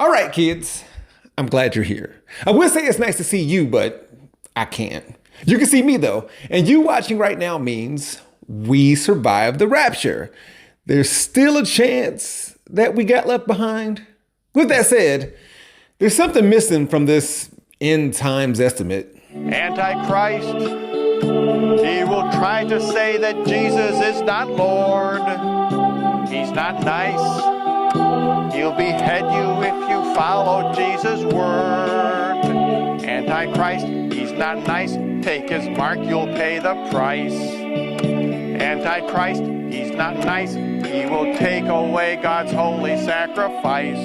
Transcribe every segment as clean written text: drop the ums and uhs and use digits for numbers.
All right, kids, I'm glad you're here. I will say it's nice to see you, but I can't. You can see me though, and you watching right now means we survived the rapture. There's still a chance that we got left behind. With that said, there's something missing from this end times estimate. Antichrist, he will try to say that Jesus is not Lord. He's not nice. He'll behead you if you follow Jesus' word. Antichrist, he's not nice. Take his mark, you'll pay the price. Antichrist, he's not nice. He will take away God's holy sacrifice.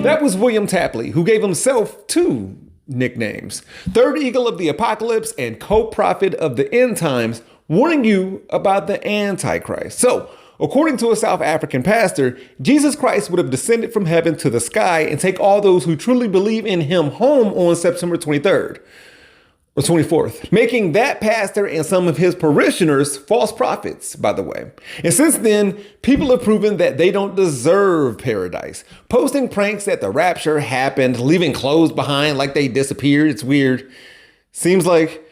That was William Tapley, who gave himself two nicknames: Third Eagle of the Apocalypse and Co-Prophet of the End Times, warning you about the Antichrist. So, according to a South African pastor, Jesus Christ would have descended from heaven to the sky and take all those who truly believe in him home on September 23rd. Or 24th, making that pastor and some of his parishioners false prophets, by the way. And since then, people have proven that they don't deserve paradise, posting pranks that the rapture happened, leaving clothes behind like they disappeared. It's weird. Seems like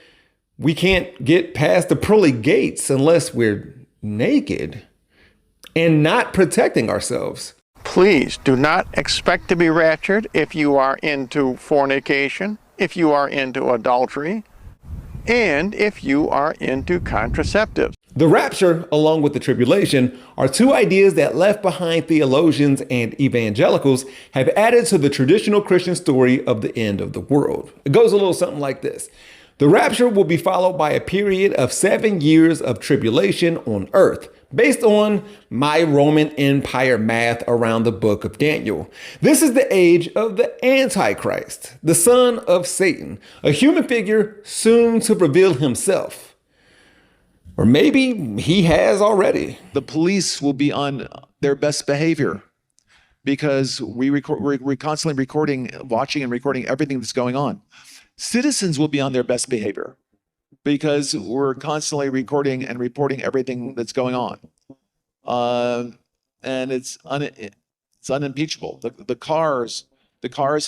we can't get past the pearly gates unless we're naked and not protecting ourselves. Please do not expect to be raptured if you are into fornication, if you are into adultery, and if you are into contraceptives. The rapture, along with the tribulation, are two ideas that left behind theologians and evangelicals have added to the traditional Christian story of the end of the world. It goes a little something like this. The rapture will be followed by a period of 7 years of tribulation on earth, based on my Roman Empire math around the book of Daniel. This is the age of the Antichrist, the son of Satan, a human figure soon to reveal himself. Or maybe he has already. The police will be on their best behavior because we're constantly recording, watching and recording everything that's going on. Citizens will be on their best behavior because we're constantly recording and reporting everything that's going on. And it's unimpeachable. The cars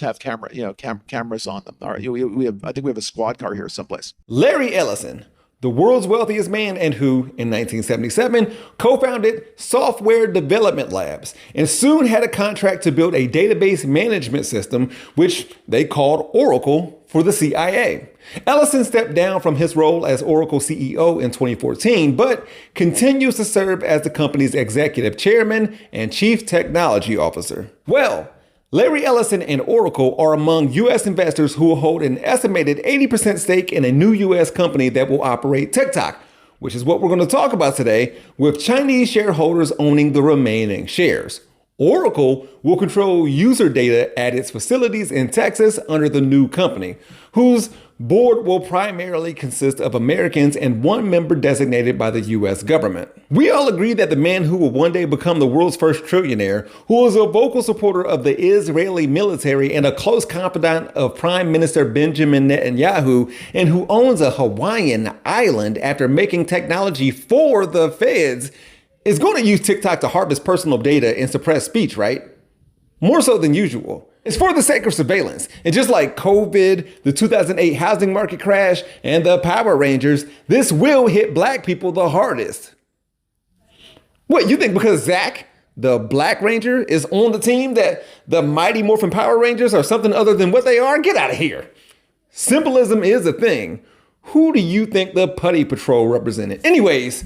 have cameras on them. All right, I think we have a squad car here someplace. Larry Ellison, the world's wealthiest man, and who, in 1977, co-founded Software Development Labs and soon had a contract to build a database management system, which they called Oracle, for the CIA. Ellison stepped down from his role as Oracle CEO in 2014, but continues to serve as the company's executive chairman and chief technology officer. Well, Larry Ellison and Oracle are among U.S. investors who will hold an estimated 80% stake in a new U.S. company that will operate TikTok, which is what we're going to talk about today, with Chinese shareholders owning the remaining shares. Oracle will control user data at its facilities in Texas under the new company, whose board will primarily consist of Americans and one member designated by the U.S. government. We all agree that the man who will one day become the world's first trillionaire, who is a vocal supporter of the Israeli military and a close confidant of Prime Minister Benjamin Netanyahu, and who owns a Hawaiian island after making technology for the feds, is going to use TikTok to harvest personal data and suppress speech, right? More so than usual. It's for the sake of surveillance. And just like COVID, the 2008 housing market crash, and the Power Rangers, this will hit black people the hardest. What, you think because Zach, the Black Ranger, is on the team that the Mighty Morphin Power Rangers are something other than what they are? Get out of here. Symbolism is a thing. Who do you think the Putty Patrol represented? Anyways,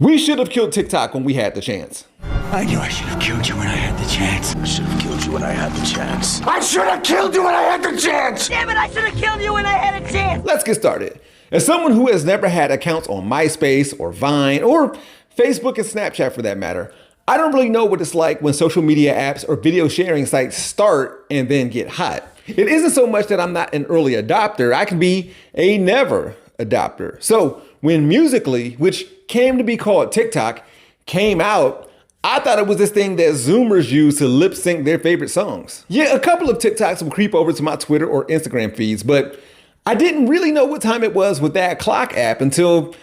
we should have killed TikTok when we had the chance. I knew I should have killed you when I had the chance. I should have killed you when I had the chance. I should have killed you when I had the chance! Damn it, I should have killed you when I had a chance! Let's get started. As someone who has never had accounts on MySpace or Vine or Facebook and Snapchat for that matter, I don't really know what it's like when social media apps or video sharing sites start and then get hot. It isn't so much that I'm not an early adopter. I can be a never adopter. So when Musical.ly, which came to be called TikTok, came out, I thought it was this thing that Zoomers use to lip sync their favorite songs. Yeah, a couple of TikToks will creep over to my Twitter or Instagram feeds, but I didn't really know what time it was with that clock app until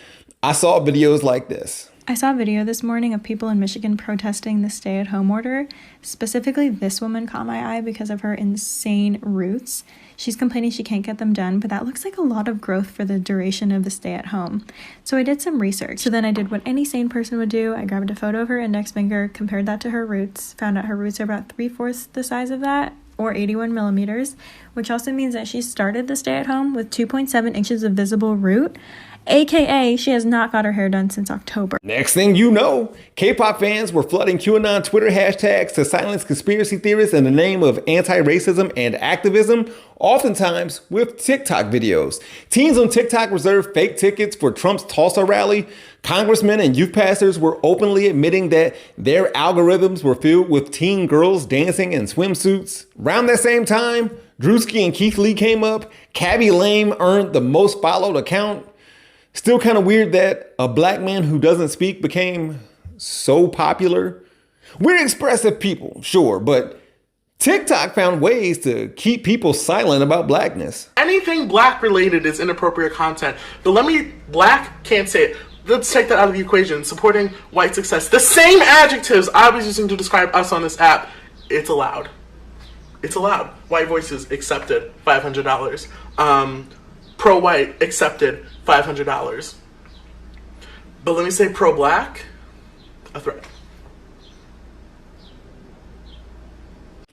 I saw videos like this. I saw a video this morning of people in Michigan protesting the stay-at-home order. Specifically, this woman caught my eye because of her insane roots. She's complaining she can't get them done, but that looks like a lot of growth for the duration of the stay-at-home. So I did some research. So then I did what any sane person would do. I grabbed a photo of her index finger, compared that to her roots, found out her roots are about 3/4 the size of that, or 81 millimeters, which also means that she started the stay-at-home with 2.7 inches of visible root, aka she has not got her hair done since October. Next thing you know, K-pop fans were flooding QAnon Twitter hashtags to silence conspiracy theorists in the name of anti-racism and activism, oftentimes with TikTok videos. Teens on TikTok reserved fake tickets for Trump's Tulsa rally. Congressmen and youth pastors were openly admitting that their algorithms were filled with teen girls dancing in swimsuits. Around that same time, Drewski and Keith Lee came up. Cabby Lame earned the most followed account. Still kind of weird that a black man who doesn't speak became so popular. We're expressive people, sure, but TikTok found ways to keep people silent about blackness. Anything black related is inappropriate content. But black can't say it. Let's take that out of the equation. Supporting white success. The same adjectives I was using to describe us on this app, it's allowed. It's allowed. White voices accepted, $500. Pro-white accepted, $500. But let me say pro-black, a threat.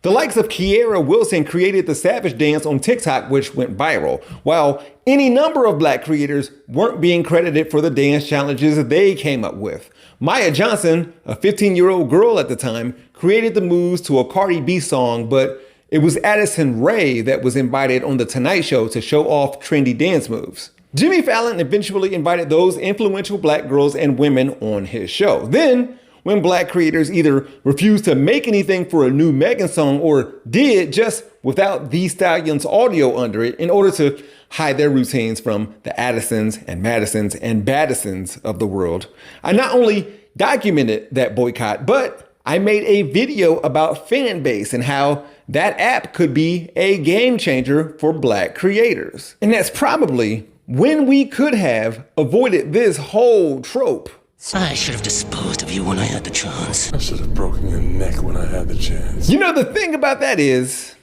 The likes of Kiera Wilson created the Savage Dance on TikTok, which went viral, while any number of black creators weren't being credited for the dance challenges they came up with. Maya Johnson, a 15-year-old girl at the time, created the moves to a Cardi B song, but it was Addison Rae that was invited on The Tonight Show to show off trendy dance moves. Jimmy Fallon eventually invited those influential black girls and women on his show. Then, when black creators either refused to make anything for a new Megan song or did just without Thee Stallion's audio under it in order to hide their routines from the Addisons and Madisons and Baddisons of the world, I not only documented that boycott, but I made a video about fan base and how that app could be a game changer for black creators. And that's probably when we could have avoided this whole trope. I should have disposed of you when I had the chance. I should have broken your neck when I had the chance. You know, the thing about that is,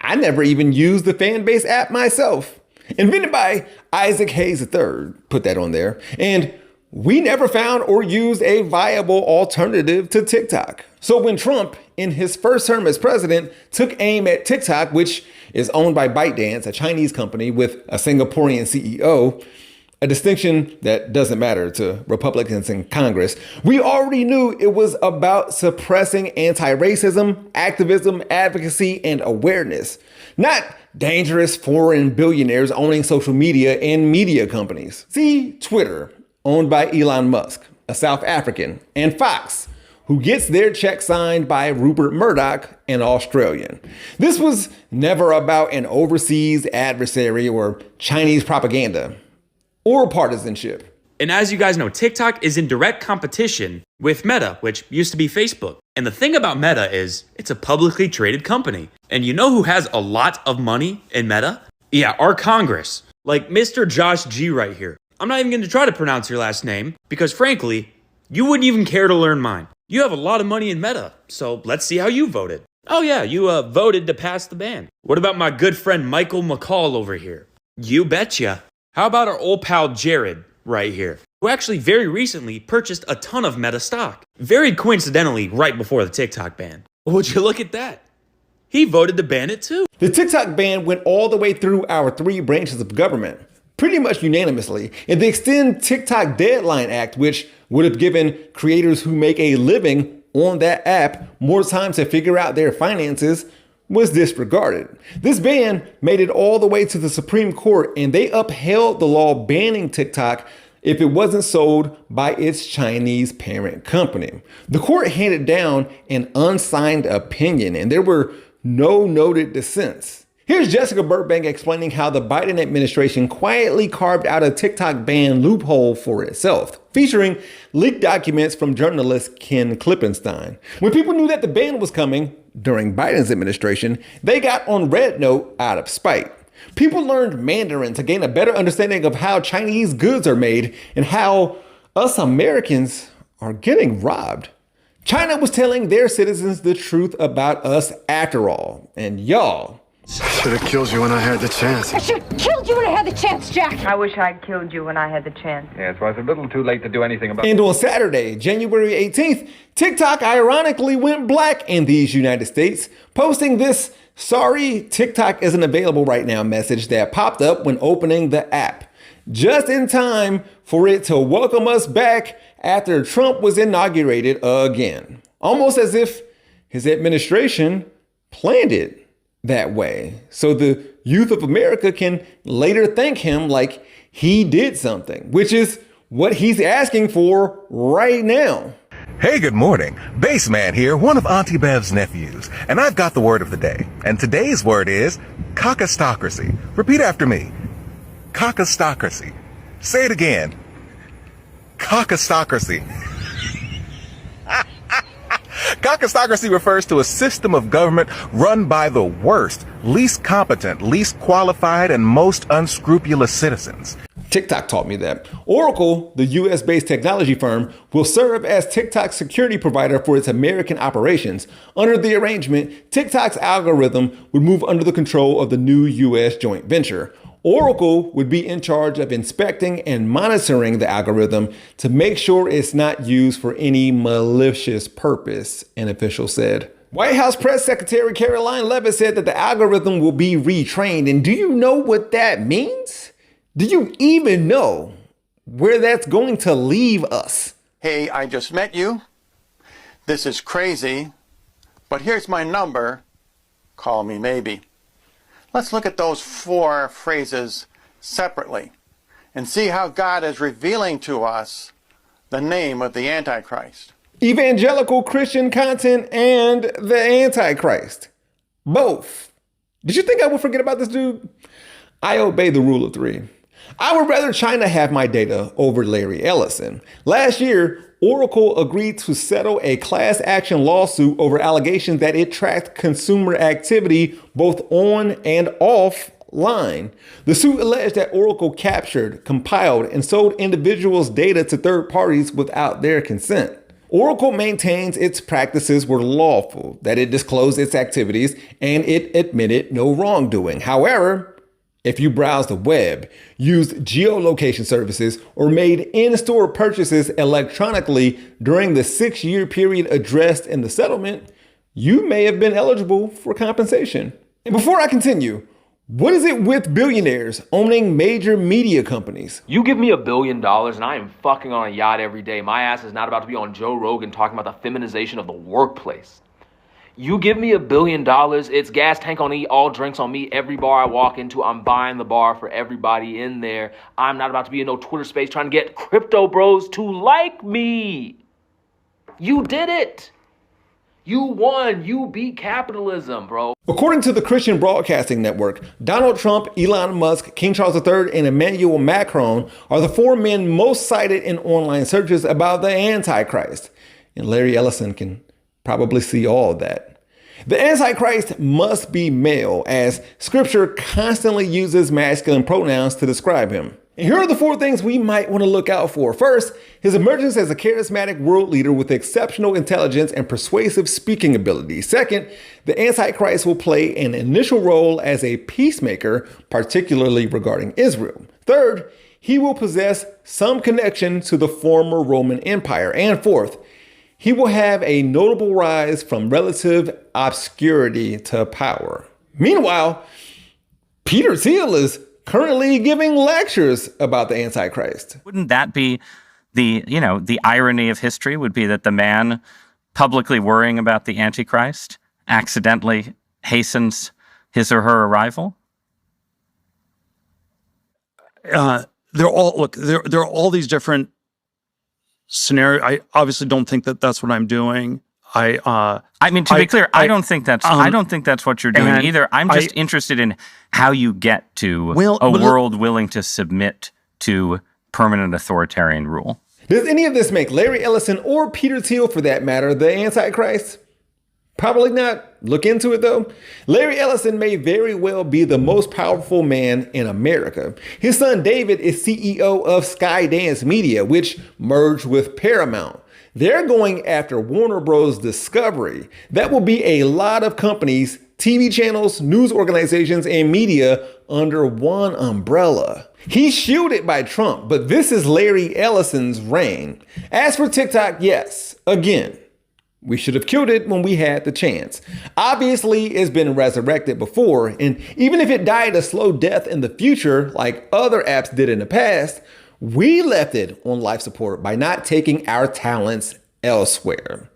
I never even used the Fanbase app myself. Invented by Isaac Hayes III, put that on there. And we never found or used a viable alternative to TikTok. So when Trump, in his first term as president, took aim at TikTok, which is owned by ByteDance, a Chinese company with a Singaporean CEO, a distinction that doesn't matter to Republicans in Congress, we already knew it was about suppressing anti-racism, activism, advocacy, and awareness, not dangerous foreign billionaires owning social media and media companies. See Twitter, owned by Elon Musk, a South African, and Fox, who gets their check signed by Rupert Murdoch, an Australian. This was never about an overseas adversary or Chinese propaganda or partisanship. And as you guys know, TikTok is in direct competition with Meta, which used to be Facebook. And the thing about Meta is it's a publicly traded company. And you know who has a lot of money in Meta? Yeah, our Congress. Like Mr. Josh G right here. I'm not even going to try to pronounce your last name because frankly, you wouldn't even care to learn mine. You have a lot of money in Meta, so let's see how you voted. Oh yeah, you voted to pass the ban. What about my good friend Michael McCall over here? You betcha. How about our old pal Jared right here, who actually very recently purchased a ton of Meta stock. Very coincidentally, right before the TikTok ban. Would you look at that? He voted to ban it too. The TikTok ban went all the way through our three branches of government, pretty much unanimously, and the Extend TikTok Deadline Act, which would have given creators who make a living on that app more time to figure out their finances, was disregarded. This ban made it all the way to the Supreme Court, and they upheld the law banning TikTok if it wasn't sold by its Chinese parent company. The court handed down an unsigned opinion, and there were no noted dissents. Here's Jessica Burbank explaining how the Biden administration quietly carved out a TikTok ban loophole for itself, featuring leaked documents from journalist Ken Klippenstein. When people knew that the ban was coming during Biden's administration, they got on Red Note out of spite. People learned Mandarin to gain a better understanding of how Chinese goods are made and how us Americans are getting robbed. China was telling their citizens the truth about us after all. And y'all, Should have killed you when I had the chance. I should have killed you when I had the chance, Jack. I wish I'd killed you when I had the chance. Yes, well, it's a little too late to do anything about it. And on Saturday, January 18th, TikTok ironically went black in these United States, posting this "Sorry, TikTok isn't available right now" message that popped up when opening the app, just in time for it to welcome us back after Trump was inaugurated again. Almost as if his administration planned it that way, so the youth of America can later thank him like he did something, which is what he's asking for right now. Hey, good morning. Bassman here, one of Auntie Bev's nephews, and I've got the word of the day. And today's word is cockastocracy. Repeat after me. Cockastocracy. Say it again. Cockastocracy. Cockastocracy refers to a system of government run by the worst, least competent, least qualified, and most unscrupulous citizens. TikTok taught me that. Oracle, the US-based technology firm, will serve as TikTok's security provider for its American operations. Under the arrangement, TikTok's algorithm would move under the control of the new US joint venture. Oracle would be in charge of inspecting and monitoring the algorithm to make sure it's not used for any malicious purpose, an official said. White House Press Secretary Caroline Levitt said that the algorithm will be retrained. And do you know what that means? Do you even know where that's going to leave us? Hey, I just met you. This is crazy, but here's my number. Call me maybe. Let's look at those 4 phrases separately and see how God is revealing to us the name of the Antichrist. Evangelical Christian content and the Antichrist. Both. Did you think I would forget about this dude? I obey the rule of 3. I would rather China have my data over Larry Ellison. Last year, Oracle agreed to settle a class action lawsuit over allegations that it tracked consumer activity both on and offline. The suit alleged that Oracle captured, compiled, and sold individuals' data to third parties without their consent. Oracle maintains its practices were lawful, that it disclosed its activities, and it admitted no wrongdoing. However, if you browsed the web, used geolocation services, or made in-store purchases electronically during the 6-year period addressed in the settlement, you may have been eligible for compensation. And before I continue, what is it with billionaires owning major media companies? You give me $1 billion and I am fucking on a yacht every day. My ass is not about to be on Joe Rogan talking about the feminization of the workplace. You give me $1 billion, it's gas tank on E, all drinks on me. Every bar I walk into, I'm buying the bar for everybody in there. I'm not about to be in no Twitter space trying to get crypto bros to like me. You did it. You won. You beat capitalism, bro. According to the Christian Broadcasting Network, Donald Trump, Elon Musk, King Charles III, and Emmanuel Macron are the 4 men most cited in online searches about the Antichrist. And Larry Ellison can probably see all of that. The Antichrist must be male, as scripture constantly uses masculine pronouns to describe him. And here are the 4 things we might want to look out for. First, his emergence as a charismatic world leader with exceptional intelligence and persuasive speaking ability. Second, the Antichrist will play an initial role as a peacemaker, particularly regarding Israel. Third, he will possess some connection to the former Roman Empire. And fourth, he will have a notable rise from relative obscurity to power. Meanwhile, Peter Thiel is currently giving lectures about the Antichrist. Wouldn't that be the irony of history would be that the man publicly worrying about the Antichrist accidentally hastens his or her arrival? There are all these different scenario. I obviously don't think that that's what I'm doing. I mean, to be clear, I don't think that's what you're doing either. I'm just interested in how you get to a world willing to submit to permanent authoritarian rule. Does any of this make Larry Ellison or Peter Thiel, for that matter, the Antichrist? Probably not. Look into it though. Larry Ellison may very well be the most powerful man in America. His son David is CEO of Skydance Media, which merged with Paramount. They're going after Warner Bros. Discovery. That will be a lot of companies, TV channels, news organizations, and media under one umbrella. He's shielded by Trump, but this is Larry Ellison's reign. As for TikTok, yes, again, we should have killed it when we had the chance. Obviously, it's been resurrected before, and even if it died a slow death in the future, like other apps did in the past, we left it on life support by not taking our talents elsewhere.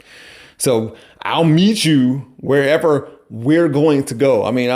So I'll meet you wherever we're going to go. I mean,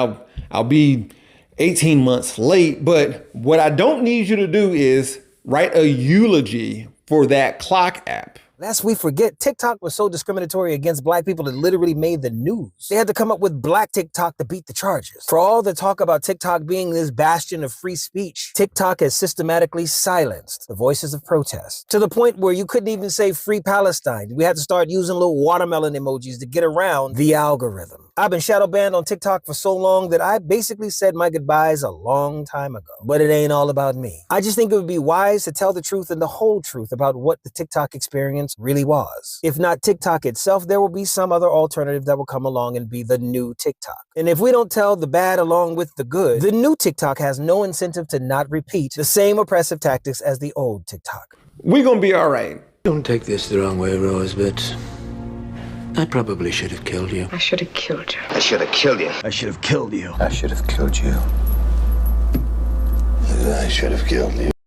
I'll be 18 months late, but what I don't need you to do is write a eulogy for that clock app. Lest we forget, TikTok was so discriminatory against black people it literally made the news. They had to come up with black TikTok to beat the charges. For all the talk about TikTok being this bastion of free speech, TikTok has systematically silenced the voices of protest to the point where you couldn't even say free Palestine. We had to start using little watermelon emojis to get around the algorithm. I've been shadow banned on TikTok for so long that I basically said my goodbyes a long time ago. But it ain't all about me. I just think it would be wise to tell the truth and the whole truth about what the TikTok experience really was. If not TikTok itself, there will be some other alternative that will come along and be the new TikTok. And if we don't tell the bad along with the good, the new TikTok has no incentive to not repeat the same oppressive tactics as the old TikTok. We're gonna be all right. Don't take this the wrong way, Rose, but I probably should have killed you. I should have killed you. I should have killed you. I should have killed you. I should have killed you. I should have killed you.